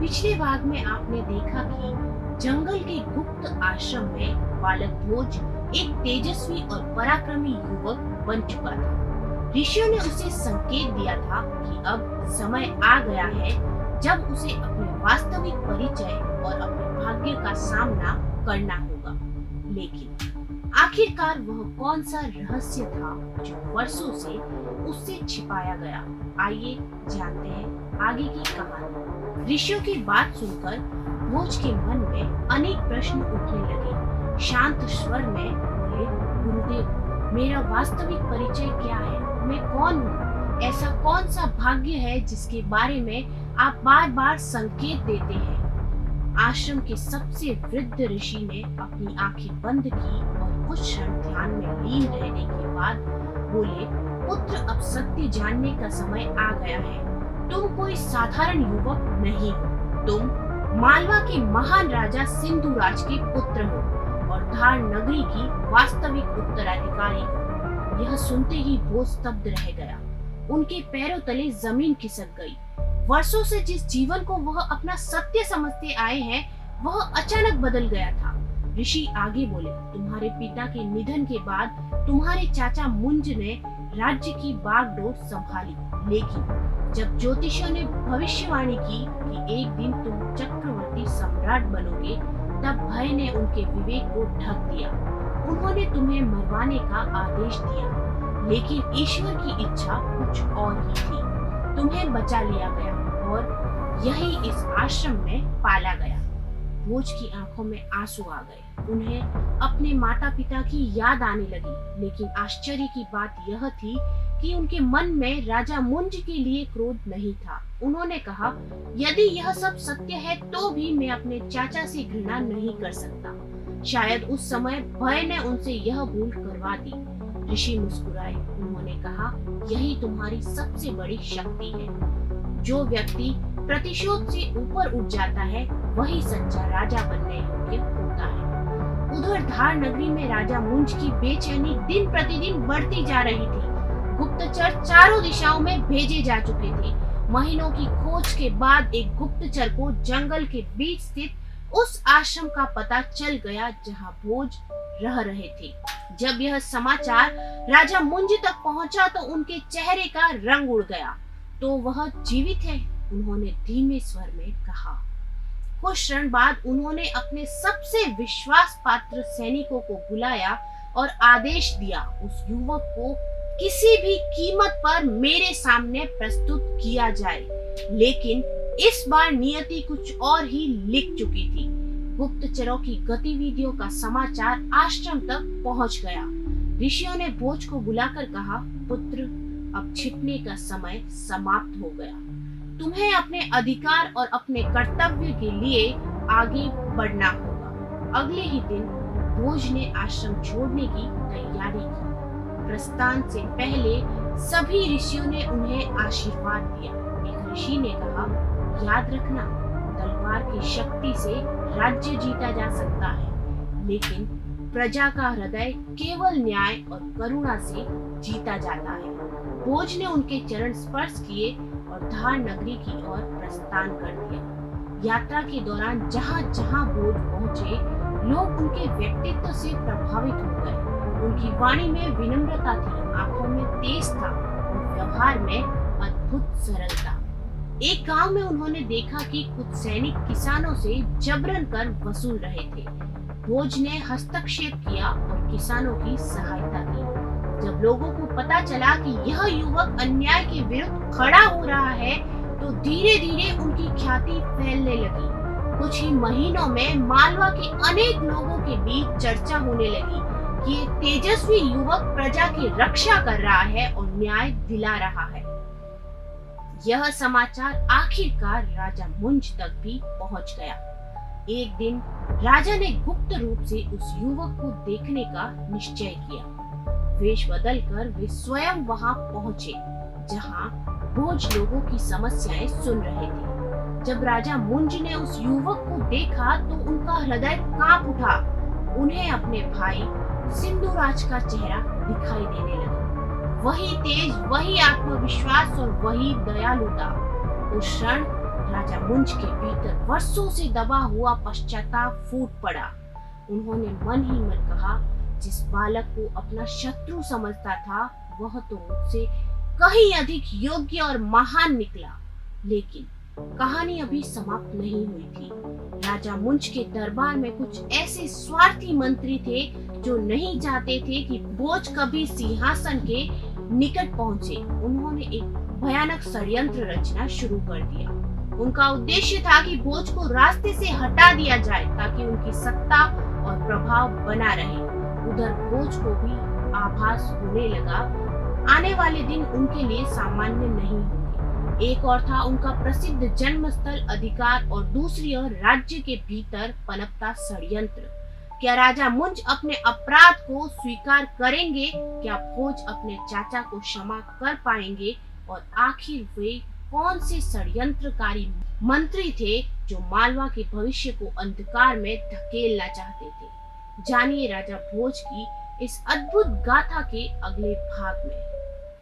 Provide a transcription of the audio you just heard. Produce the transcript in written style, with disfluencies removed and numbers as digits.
पिछले भाग में आपने देखा कि जंगल के गुप्त आश्रम में बालक भोज एक तेजस्वी और पराक्रमी युवक बन चुका था। ऋषियों ने उसे संकेत दिया था कि अब समय आ गया है जब उसे अपने वास्तविक परिचय और अपने भाग्य का सामना करना होगा। लेकिन आखिरकार वह कौन सा रहस्य था जो वर्षों से उससे छिपाया गया? आइए जानते हैं आगे की कहानी। ऋषियों की बात सुनकर भोज के मन में अनेक प्रश्न उठने लगे। शांत स्वर में बोले, गुरुदेव, मेरा वास्तविक परिचय क्या है? मैं कौन हूँ? ऐसा कौन सा भाग्य है जिसके बारे में आप बार बार संकेत देते हैं? आश्रम के सबसे वृद्ध ऋषि ने अपनी आंखें बंद की और कुछ क्षण ध्यान में लीन रहने के बाद बोले, पुत्र, अब सत्य जानने का समय आ गया है। तुम कोई साधारण युवक नहीं हो। तुम मालवा के महान राजा सिंधुराज के पुत्र हो और धार नगरी की वास्तविक उत्तराधिकारी हो। यह सुनते ही भोज स्तब्ध रह गया। उनके पैरों तले जमीन खिसक गई। वर्षों से जिस जीवन को वह अपना सत्य समझते आए हैं, वह अचानक बदल गया था। ऋषि आगे बोले, तुम्हारे पिता के निधन के बाद तुम्हारे चाचा मुंज ने राज्य की बागडोर संभाली, लेकिन जब ज्योतिषियों ने भविष्यवाणी की कि एक दिन तुम चक्रवर्ती सम्राट बनोगे, तब भय ने उनके विवेक को ढक दिया। उन्होंने तुम्हें मरवाने का आदेश दिया, लेकिन ईश्वर की इच्छा कुछ और ही थी। तुम्हें बचा लिया गया और यही इस आश्रम में पाला गया। भोज की आंखों में आंसू आ गए। उन्हें अपने माता पिता की याद आने लगी, लेकिन आश्चर्य की बात यह थी कि उनके मन में राजा मुंज के लिए क्रोध नहीं था। उन्होंने कहा, यदि यह सब सत्य है तो भी मैं अपने चाचा से घृणा नहीं कर सकता। शायद उस समय भय ने उनसे यह भूल करवा दी। ऋषि मुस्कुराए। उन्होंने कहा, यही तुम्हारी सबसे बड़ी शक्ति है। जो व्यक्ति प्रतिशोध से ऊपर उठ जाता है, वही सच्चा राजा बनने योग्य होता है। उधर धार नगरी में राजा मुंज की बेचैनी दिन प्रतिदिन बढ़ती जा रही थी। गुप्तचर चारों दिशाओं में भेजे जा चुके थे। महीनों की खोज के बाद एक गुप्तचर को जंगल के बीच स्थित उस आश्रम का पता चल गया जहां भोज रह रहे थे। जब यह समाचार राजा मुंज तक पहुंचा तो उनके चेहरे का रंग उड़ गया। तो वह जीवित है, उन्होंने धीमे स्वर में कहा। कुछ क्षण बाद उन्होंने अपने सबसे विश्वास पात्र सैनिकों को बुलाया और आदेश दिया, उस युवक को किसी भी कीमत पर मेरे सामने प्रस्तुत किया जाए। लेकिन इस बार नियति कुछ और ही लिख चुकी थी। गुप्तचरों की गतिविधियों का समाचार आश्रम तक पहुंच गया। ऋषियों ने भोज को बुलाकर कहा, पुत्र, अब छिपने का समय समाप्त हो गया। तुम्हें अपने अधिकार और अपने कर्तव्य के लिए आगे बढ़ना होगा। अगले ही दिन भोज ने आश्रम छोड़ने की तैयारी की। प्रस्थान से पहले सभी ऋषियों ने उन्हें आशीर्वाद दिया। एक ऋषि ने कहा, याद रखना, तलवार की शक्ति से राज्य जीता जा सकता है, लेकिन प्रजा का हृदय केवल न्याय और करुणा से जीता जाता है। भोज ने उनके चरण स्पर्श किए और धार नगरी की ओर प्रस्थान कर दिया। यात्रा के दौरान जहां जहां भोज पहुंचे, लोग उनके व्यक्तित्व से प्रभावित हो गए। उनकी वाणी में विनम्रता थी, आंखों में तेज था और व्यवहार में अद्भुत सरलता। एक गांव में उन्होंने देखा कि कुछ सैनिक किसानों से जबरन कर वसूल रहे थे। भोज ने हस्तक्षेप किया और किसानों की सहायता की। जब लोगों को पता चला कि यह युवक अन्याय के विरुद्ध खड़ा हो रहा है, तो धीरे धीरे उनकी ख्याति फैलने लगी। कुछ ही महीनों में मालवा के अनेक लोगों के बीच चर्चा होने लगी कि एक तेजस्वी युवक प्रजा की रक्षा कर रहा है और न्याय दिला रहा है। यह समाचार आखिरकार राजा मुंज तक भी पहुंच गया। एक दिन राजा ने गुप्त रूप से उस युवक को देखने का निश्चय किया। वेश बदलकर वे स्वयं वहां पहुंचे, जहां भोज लोगों की समस्याएं सुन रहे थे। जब राजा मुंज ने उस युवक को देखा तो उनका हृदय कांप उठा। उन्हें अपने भाई सिंधुराज का चेहरा दिखाई देने लगा। वही तेज, वही आत्मविश्वास और वही दयालुता। उस क्षण राजा मुंज के भीतर वर्षों से दबा हुआ पश्चाताप फूट पड़ा। उन्होंने मन ही मन कहा, जिस बालक को अपना शत्रु समझता था वह तो मुझसे कहीं अधिक योग्य और महान निकला। लेकिन कहानी अभी समाप्त नहीं हुई थी। राजा मुंज के दरबार में कुछ ऐसे स्वार्थी मंत्री थे जो नहीं चाहते थे कि भोज कभी सिंहासन के निकट पहुंचे। उन्होंने एक भयानक षड्यंत्र रचना शुरू कर दिया। उनका उद्देश्य था कि भोज को रास्ते से हटा दिया जाए ताकि उनकी सत्ता और प्रभाव बना रहे। उधर भोज को भी आभास होने लगा आने वाले दिन उनके लिए सामान्य नहीं होंगे। एक और था उनका प्रसिद्ध जन्म स्थल अधिकार और दूसरी ओर राज्य के भीतर पनपता षड्यंत्र। क्या राजा मुंज अपने अपराध को स्वीकार करेंगे? क्या भोज अपने चाचा को क्षमा कर पाएंगे? और आखिर वे कौन से षड्यंत्रकारी मंत्री थे जो मालवा के भविष्य को अंधकार में धकेलना चाहते थे? जानिए राजा भोज की इस अद्भुत गाथा के अगले भाग में।